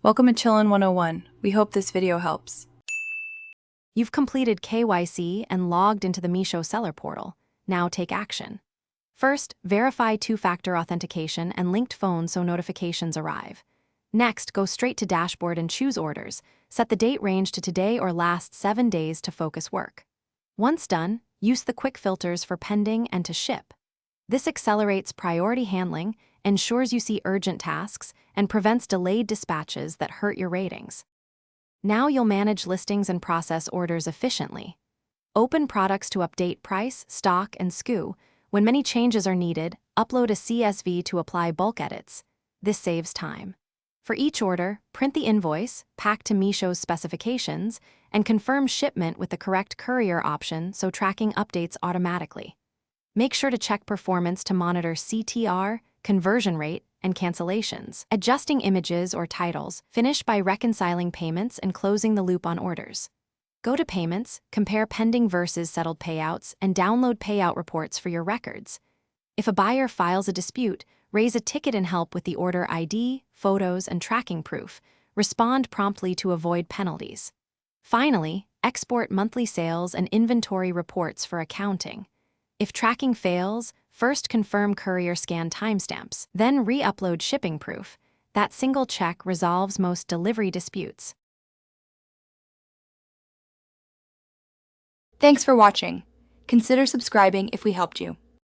Welcome to Chillin' 101. We hope this video helps. You've completed KYC and logged into the Meesho seller portal. Now take action. First, verify two-factor authentication and linked phone so notifications arrive. Next, go straight to Dashboard and choose orders. Set the date range to today or last 7 days to focus work. Once done, use the quick filters for pending and to ship. This accelerates priority handling, ensures you see urgent tasks, and prevents delayed dispatches that hurt your ratings. Now you'll manage listings and process orders efficiently. Open products to update price, stock, and SKU. When many changes are needed, upload a CSV to apply bulk edits. This saves time. For each order, print the invoice, pack to Meesho's specifications, and confirm shipment with the correct courier option so tracking updates automatically. Make sure to check performance to monitor CTR, conversion rate, and cancellations. Adjusting images or titles, finish by reconciling payments and closing the loop on orders. Go to Payments, compare pending versus settled payouts, and download payout reports for your records. If a buyer files a dispute, raise a ticket and help with the order ID, photos, and tracking proof. Respond promptly to avoid penalties. Finally, export monthly sales and inventory reports for accounting. If tracking fails, first confirm courier scan timestamps, then re-upload shipping proof. That single check resolves most delivery disputes. Thanks for watching. Consider subscribing if we helped you.